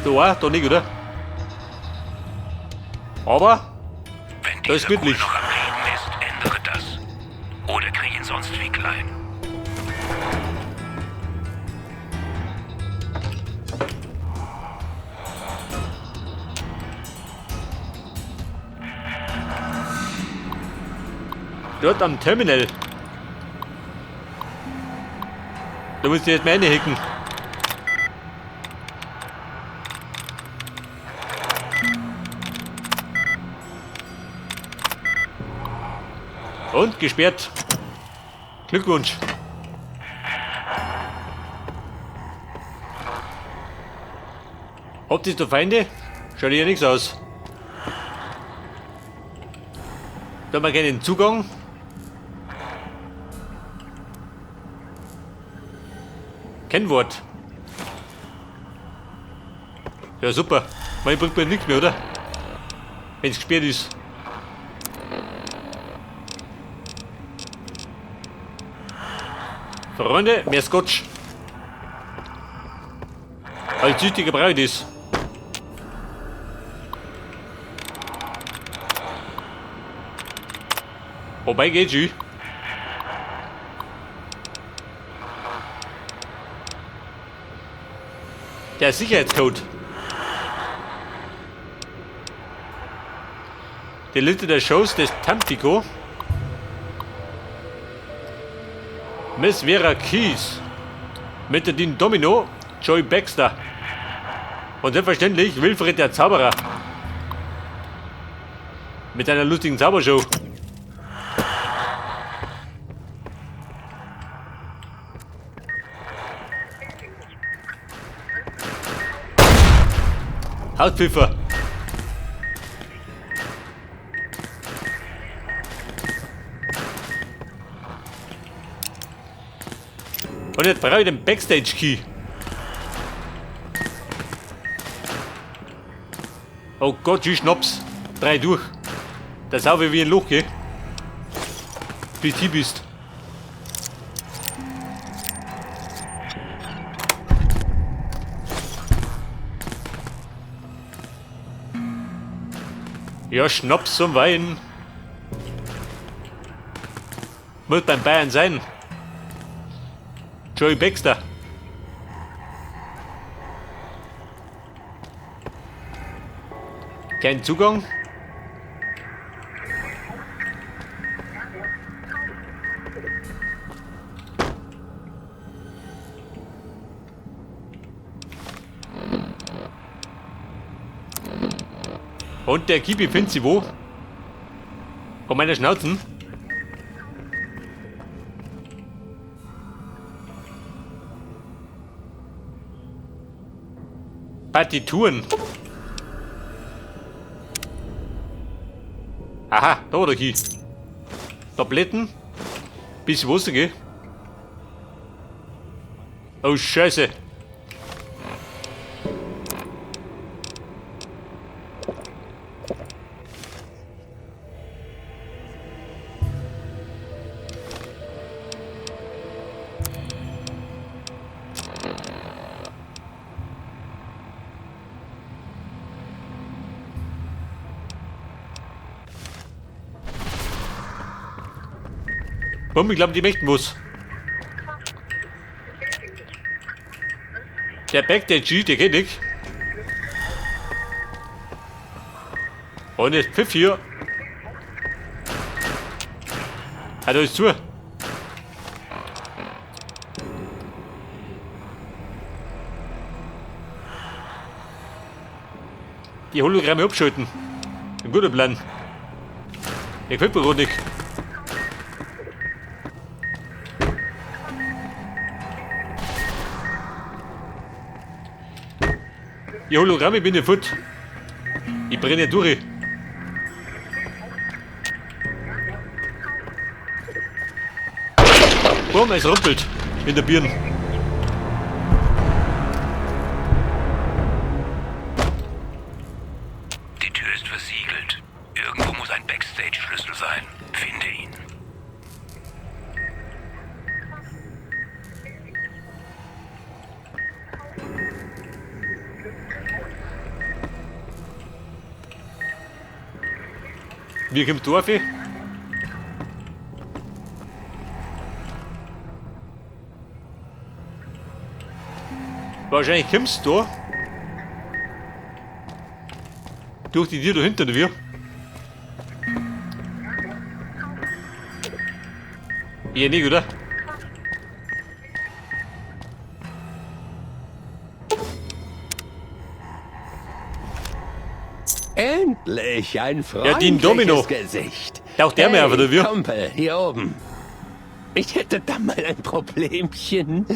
So, da nicht, oder? Aber Wenn da ist dieser gemütlich. noch am Leben ist, ändere das. Oder krieg ihn sonst wie klein. Dort am Terminal. Da musst du jetzt mal reinhacken. Und gesperrt. Glückwunsch. Habt ihr da Feinde? Schaut ja nichts aus. Da haben wir keinen Zugang. Kennwort. Ja, super. Man bringt mir nichts mehr, oder? Wenn es gesperrt ist. Freunde, mehr Scotch. Als süchtiger Braut ist. Wobei geht schon. Der Sicherheitscode. Die Liste der Shows des Tampico. Miss Vera Keys. Metadin Domino. Joey Baxter. Und selbstverständlich Wilfried der Zauberer. Mit einer lustigen Zaubershow. Hautpfiffer. Und jetzt brauche ich den Backstage-Key. Oh Gott, wie Schnaps. 3 durch. Das saufe ich wie ein Loch, gell? Bis du hier bist. Ja, Schnaps zum Wein. Muss beim Bayern sein. Joey Baxter. Kein Zugang. Und der Kibi findet sie wo? Von meiner Schnauzen. Partituren. Aha, da war der Key. Tabletten. Bisschen Wasser, gell? Oh, Scheiße. Bumm, ich glaube, die möchten was. Der Backstage, der geht nicht. Und jetzt Pfiff hier. Ah, da ist zu. Die Hologramme abschalten. Ein guter Plan. Der gefällt mir gerade nicht. Die Hologramme bin ich fort. Ich brenne durch. Boom, es rumpelt in der Birne. Die Tür ist versiegelt. Irgendwo muss ein Backstage-Schlüssel sein. Finde ihn. Wie kommt du auf? Wahrscheinlich kommst du da durch die Tür da hinten, oder wie? Eher nicht, oder? Endlich ein Ja, den Domino. freundliches Gesicht. Taucht der mir auf, oder wie? Kumpel, hier oben. Ich hätte da mal ein Problemchen.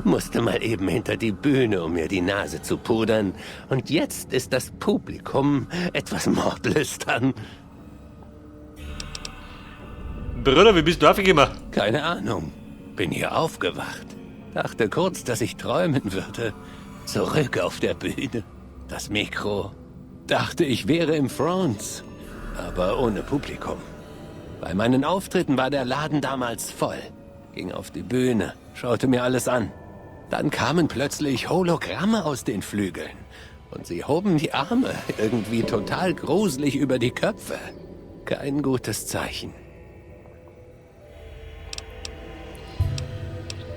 Musste mal eben hinter die Bühne, um mir die Nase zu pudern. Und jetzt ist das Publikum etwas mordlüstern. Bruder, wie bist du aufgekommen? Keine Ahnung. Bin hier aufgewacht. Dachte kurz, dass ich träumen würde. Zurück auf der Bühne. Das Mikro. Dachte, ich wäre im France. Aber ohne Publikum. Bei meinen Auftritten war der Laden damals voll. Ging auf die Bühne, schaute mir alles an. Dann kamen plötzlich Hologramme aus den Flügeln. Und sie hoben die Arme irgendwie total gruselig über die Köpfe. Kein gutes Zeichen.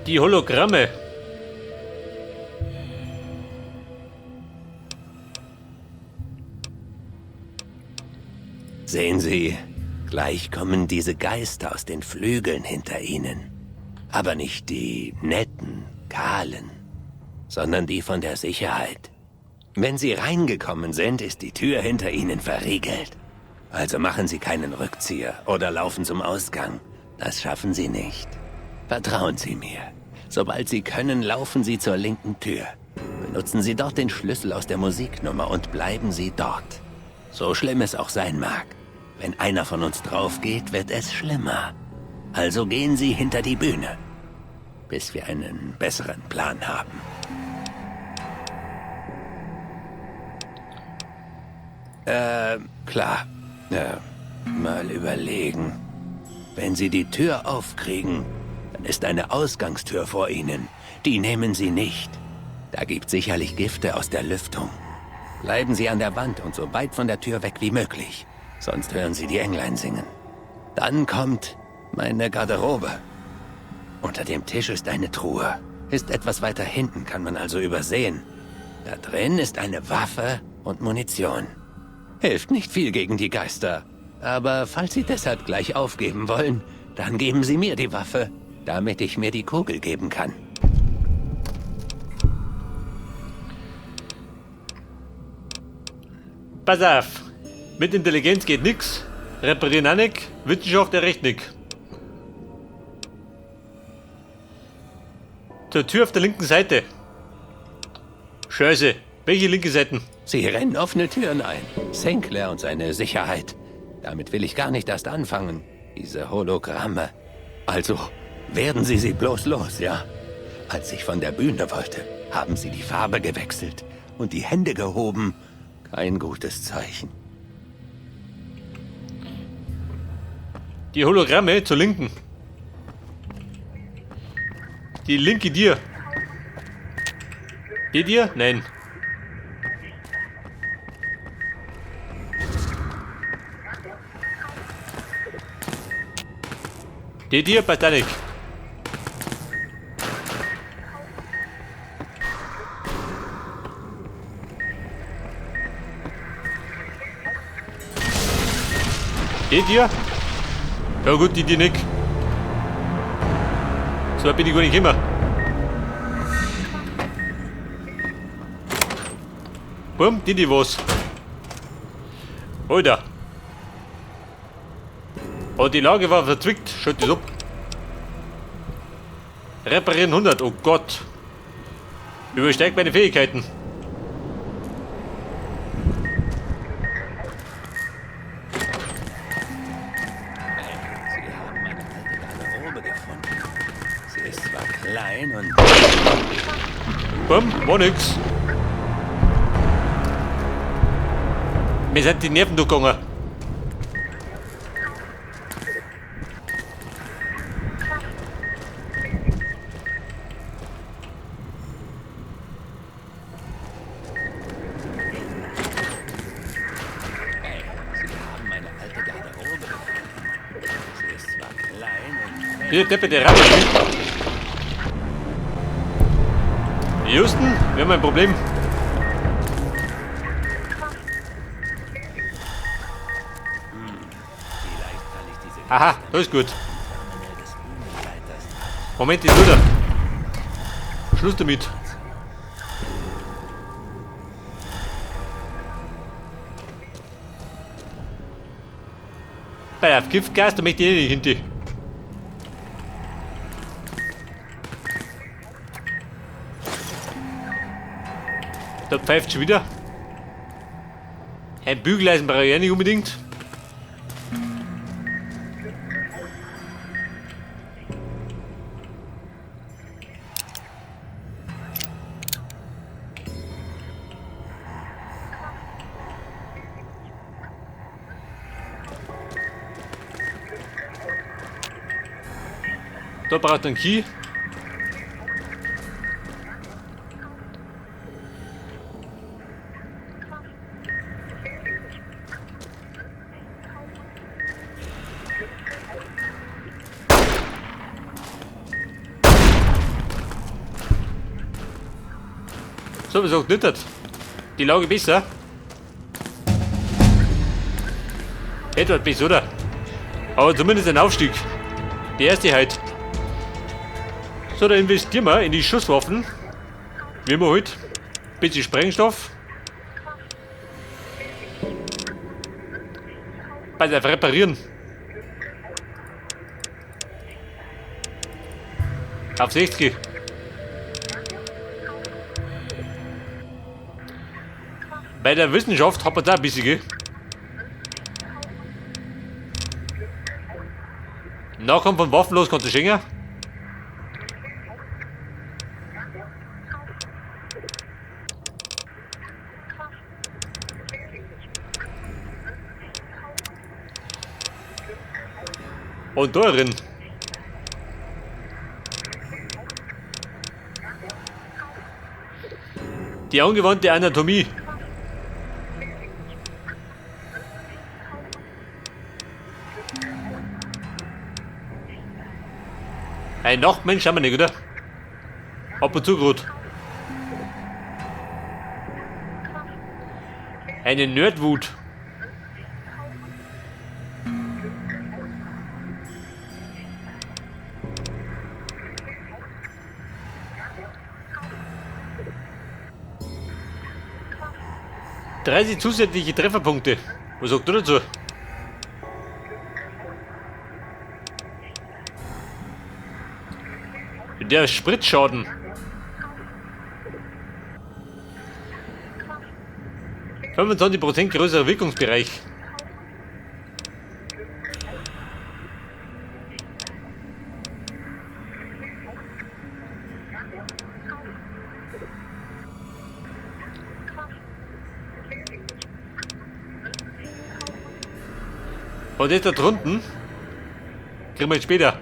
Die Hologramme. Sehen Sie, gleich kommen diese Geister aus den Flügeln hinter Ihnen. Aber nicht die netten, kahlen, sondern die von der Sicherheit. Wenn Sie reingekommen sind, ist die Tür hinter Ihnen verriegelt. Also machen Sie keinen Rückzieher oder laufen zum Ausgang. Das schaffen Sie nicht. Vertrauen Sie mir. Sobald Sie können, laufen Sie zur linken Tür. Benutzen Sie dort den Schlüssel aus der Musiknummer und bleiben Sie dort. So schlimm es auch sein mag. Wenn einer von uns drauf geht, wird es schlimmer. Also gehen Sie hinter die Bühne, bis wir einen besseren Plan haben. Klar. Mal überlegen. Wenn Sie die Tür aufkriegen, dann ist eine Ausgangstür vor Ihnen. Die nehmen Sie nicht. Da gibt sicherlich Gifte aus der Lüftung. Bleiben Sie an der Wand und so weit von der Tür weg wie möglich. Sonst hören Sie die Englein singen. Dann kommt meine Garderobe. Unter dem Tisch ist eine Truhe. Ist etwas weiter hinten, kann man also übersehen. Da drin ist eine Waffe und Munition. Hilft nicht viel gegen die Geister. Aber falls Sie deshalb gleich aufgeben wollen, dann geben Sie mir die Waffe, damit ich mir die Kugel geben kann. Pass auf. Mit Intelligenz geht nix. Reparieren auch nicht. Wissenschaft erreicht nicht. Zur Tür auf der linken Seite. Scheiße. Welche linke Seiten? Sie rennen offene Türen ein. Sinclair und seine Sicherheit. Damit will ich gar nicht erst anfangen. Diese Hologramme. Also, werden Sie bloß los, ja? Als ich von der Bühne wollte, haben Sie die Farbe gewechselt und die Hände gehoben. Kein gutes Zeichen. Die Hologramme zur linken. Die linke dir. Die dir? Nein. Die dir, Botanik. Die dir? Ja gut, die dir nicht. So bin ich gar nicht immer. Bumm, die was. Alter. Oh, die Lage war verzwickt. Schaut das ab. Reparieren 100. Oh Gott. Übersteigt meine Fähigkeiten. Sie haben meine alte Garderobe gefunden. Sie ist zwar klein und... Bumm, war nix. Mir sind die Nerven durchgegangen. Sie haben meine alte Garderobe Wieder Deppe, der Rabe. Houston, wir haben ein Problem. Aha, das ist gut. Moment, ist wieder. Schluss damit. Bei auf Giftgas, da möchte ich nicht hinter. Da pfeift schon wieder. Ein Bügeleisen brauche ich ja nicht unbedingt. Da braucht er einen Key. So, wie gesagt, nicht. Die Lage besser. Etwas besser, oder? Aber zumindest ein Aufstieg. Die erste halt. So, dann investieren wir in die Schusswaffen. Wie wir halt. Ein bisschen Sprengstoff. Pass auf, reparieren. Auf 60. Bei der Wissenschaft hat man da ein bisschen, gell? Nachkommen von Waffenlos kannst du schenken. Und da drin. Die angewandte Anatomie. Ein Nachtmensch haben wir nicht, oder? Ab und zu gut. Eine Nerdwut. ...30 zusätzliche Trefferpunkte. Was sagt du dazu? Der Spritschaden. ...25% größerer Wirkungsbereich. Und jetzt da drunten kriegen wir jetzt später.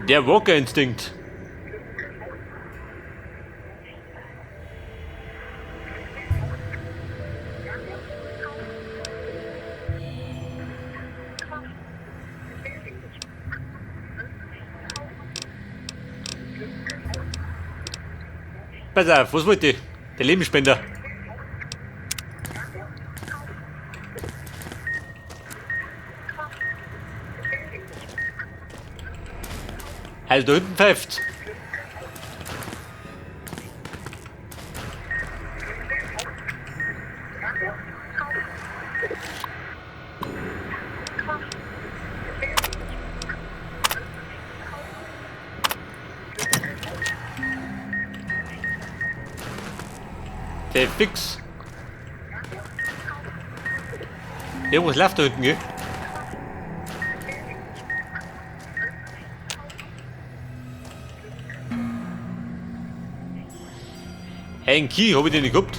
Der Walker-Instinkt. Pass auf, was wollte ich? Der Lebensspender. Halt, da hinten pfeift. Der fix. Irgendwas läuft da hinten, gell? Ein Key, hab ich den nicht gehabt?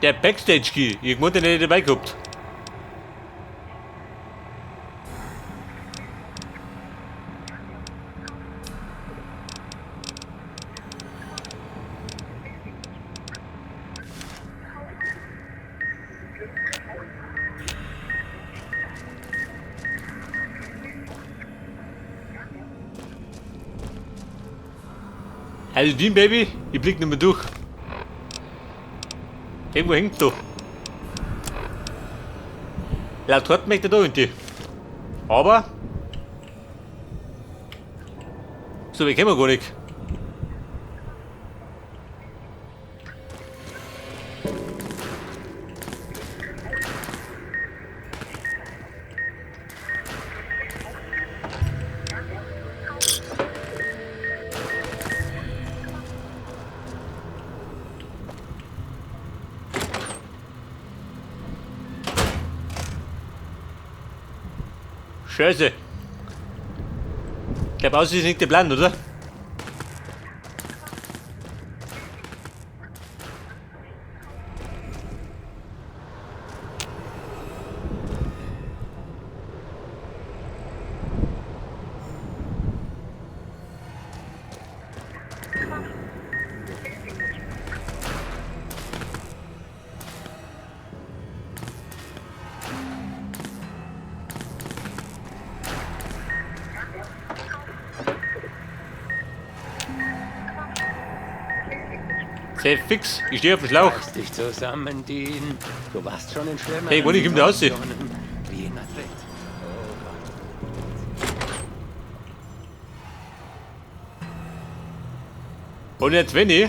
Der Backstage Key, irgendwann den hätte ich dabei gehabt. Also Dean Baby, ich blick nicht mehr durch. Irgendwo hängt da. Laut Hort möchte da hinten. Aber so weit können wir gar nicht. Scheiße. Ich glaube, aus ist nicht der Plan, oder? Sehr fix, ich stehe auf dem Schlauch. Reiß dich zusammen, Dean. Du warst schon in schlimmer. Hey, wo ich da aussehen? Wie in Madrid. Und jetzt wenn ich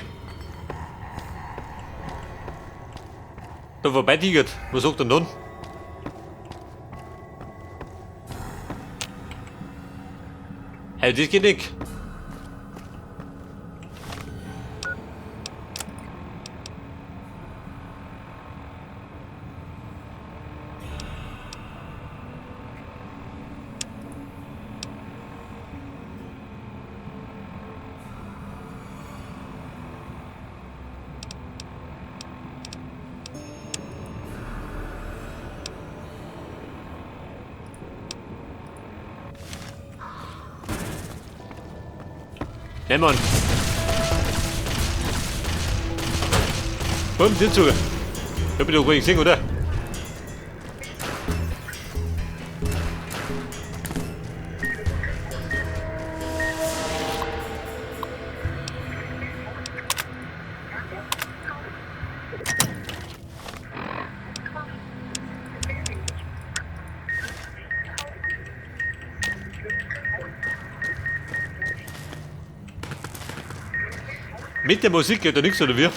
da vorbei tigert, was sagt er dann? Also das geht nicht. Nehmen wir ihn. Bumm, sind zu. Hab ich doch ruhig gesehen, oder? Mit der Musik geht da nichts, oder wie?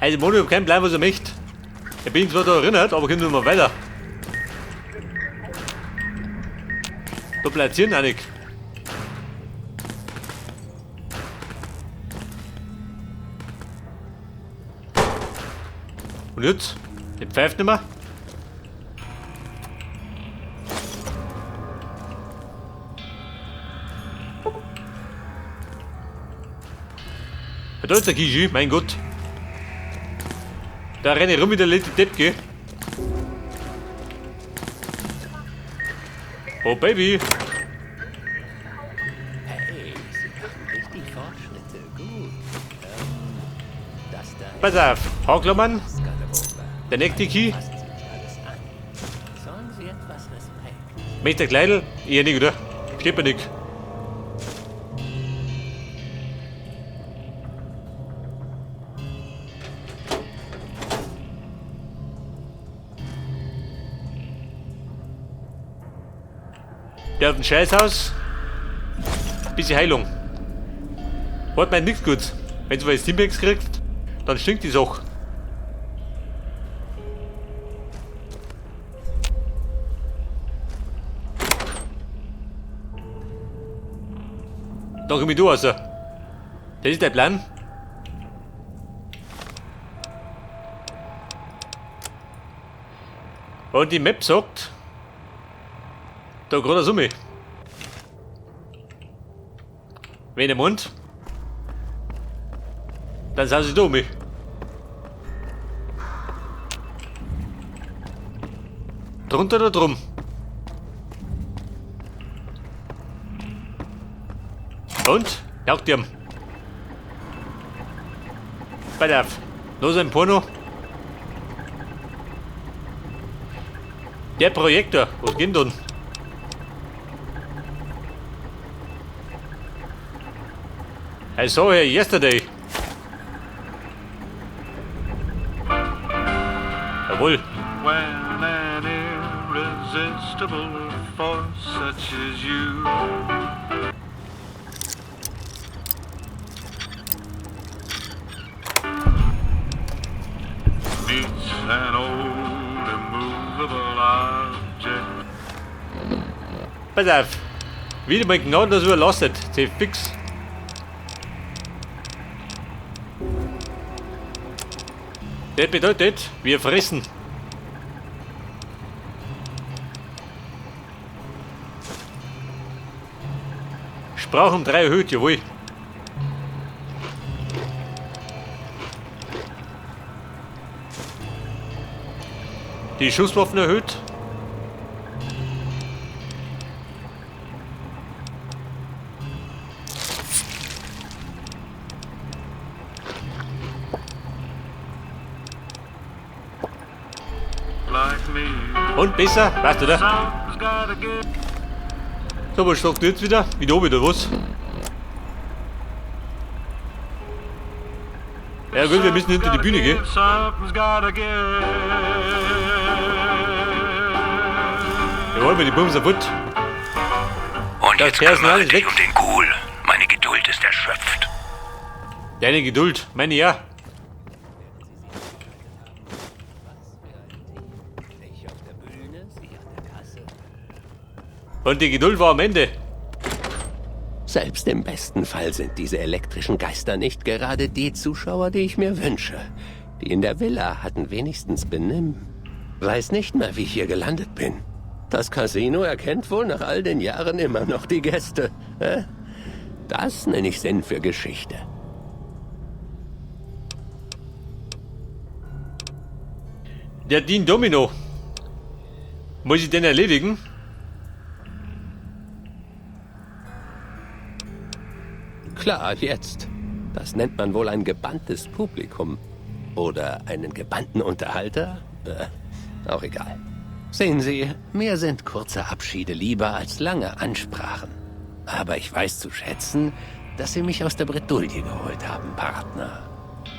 Also Moni, ich hab keinen Plan, was er möchte. Ich bin zwar da erinnert, aber ich kann nur mal weiter. Da platzieren auch nicht. Und jetzt? Der pfeift nicht mehr. Da ist der Kiji, mein Gott. Da renne ich rum wie der letzte Depp, gell? Oh Baby! Hey, sie machen richtig Fortschritte. Gut. Das da Pass auf, Haklammern, ist Garderobe. der nächste Key. Passt sich alles an. Sollen sie etwas Respekt? Möchte der Kleidel? Eher nicht, oder? Steht mir nicht. Der auf dem Scheißhaus. Bisschen Heilung. Hat meint nichts gut. Wenn du was Stimpaks kriegst, dann stinkt die Sache. Da komm ich da raus. Das ist der Plan. Und die Map sagt, da gerade eine Summe. Wen im Mund? Dann sagen sie dumm. Drunter oder drum? Und? Jaucht ihm. Pass auf. Los ein Porno. Der Projektor. Was geht denn? I saw her yesterday. Jawohl. When an irresistible force such as you meets an old immovable object. Pass auf. Wieder mal genau das überlastet. Sie fix. Das bedeutet, wir fressen. Sprach um 3 erhöht, jawohl. Die Schusswaffen erhöht. Like me, Und besser, weißt du da? something's gotta give. So, was sagt jetzt wieder? Wieder oben, oder was? Ja gut, wir müssen hinter die Bühne gehen. Something's gotta give. Jawohl, mit die Bums kaputt. Und Das jetzt Personal kümmere ist dich weg. um den Ghoul. Meine Geduld ist erschöpft. Deine Geduld, meine ja. Ich auf der Bühne, sie an der Kasse. Und die Geduld war am Ende. Selbst im besten Fall sind diese elektrischen Geister nicht gerade die Zuschauer, die ich mir wünsche. Die in der Villa hatten wenigstens Benimm. Weiß nicht mehr, wie ich hier gelandet bin. Das Casino erkennt wohl nach all den Jahren immer noch die Gäste. Das nenne ich Sinn für Geschichte. Der Dean Domino. Muss ich den erledigen? Klar, jetzt. Das nennt man wohl ein gebanntes Publikum. Oder einen gebannten Unterhalter? Auch egal. Sehen Sie, mir sind kurze Abschiede lieber als lange Ansprachen. Aber ich weiß zu schätzen, dass Sie mich aus der Bredouille geholt haben, Partner.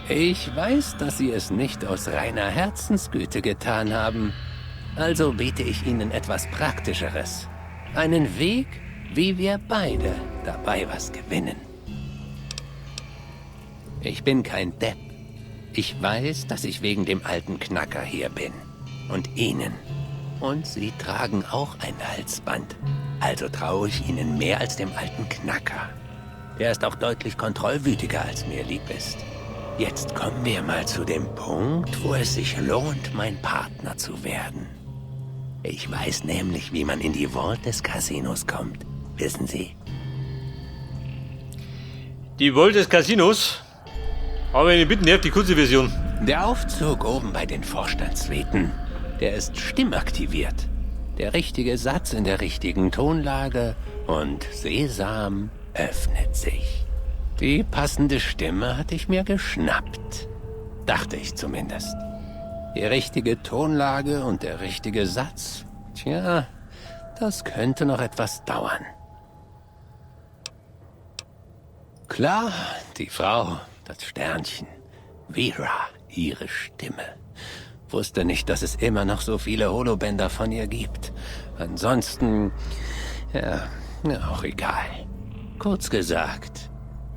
Ich weiß, dass Sie es nicht aus reiner Herzensgüte getan haben. Also biete ich Ihnen etwas Praktischeres. Einen Weg, wie wir beide dabei was gewinnen. Ich bin kein Depp. Ich weiß, dass ich wegen dem alten Knacker hier bin. Und Ihnen. Und Sie tragen auch ein Halsband. Also traue ich Ihnen mehr als dem alten Knacker. Er ist auch deutlich kontrollwütiger, als mir lieb ist. Jetzt kommen wir mal zu dem Punkt, wo es sich lohnt, mein Partner zu werden. Ich weiß nämlich, wie man in die Vault des Casinos kommt. Wissen Sie? Die Vault des Casinos. Aber ich bitte nicht die kurze Version. Der Aufzug oben bei den Vorstandssuiten, der ist stimmaktiviert. Der richtige Satz in der richtigen Tonlage und Sesam öffnet sich. Die passende Stimme hatte ich mir geschnappt. Dachte ich zumindest. Die richtige Tonlage und der richtige Satz. Tja, das könnte noch etwas dauern. Klar, die Frau, das Sternchen. Vera, ihre Stimme. Wusste nicht, dass es immer noch so viele Holobänder von ihr gibt. Ansonsten, ja, auch egal. Kurz gesagt,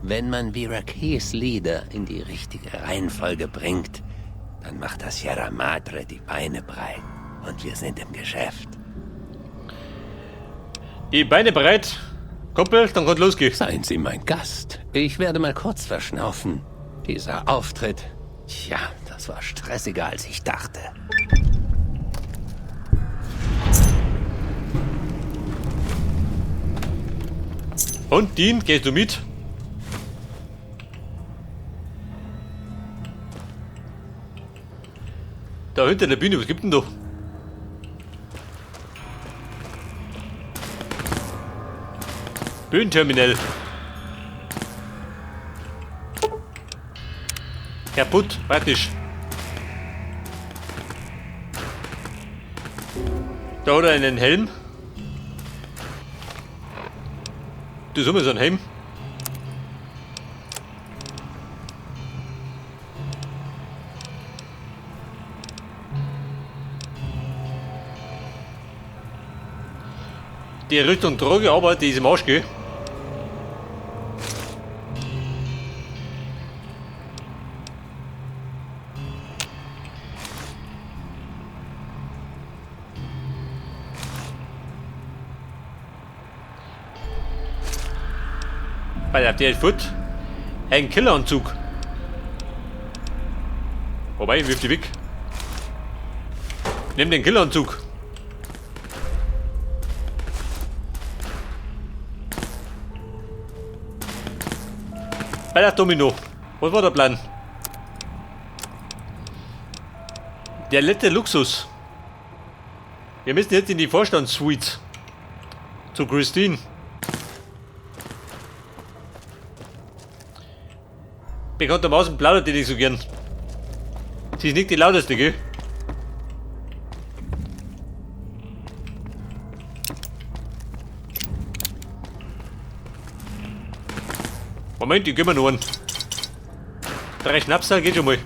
wenn man Vera Keys Lieder in die richtige Reihenfolge bringt, dann macht das Sierra Madre die Beine breit und wir sind im Geschäft. Die Beine bereit. Kumpel, dann kann losgehen. Seien Sie mein Gast. Ich werde mal kurz verschnaufen. Dieser Auftritt, tja, das war stressiger, als ich dachte. Und Dean, gehst du mit? Da hinter der Bühne, was gibt denn da? Bühnenterminal. Kaputt, praktisch. Da hat er einen Helm. Das ist immer so ein Helm. Die Rüstung trage, aber die ist im Arsch, gell? Weil der ist fort. Ein Killeranzug. Wobei, wirf die weg. Nimm den Killeranzug. Bei der Domino. Was war der Plan? Der letzte Luxus. Wir müssen jetzt in die Vorstandssuite. Zu Christine. Bekanntermaßen plaudert die nicht so gern. Sie ist nicht die lauteste, gell? Moment, ich geh mir noch einen. 3 Schnapsal geht schon mal.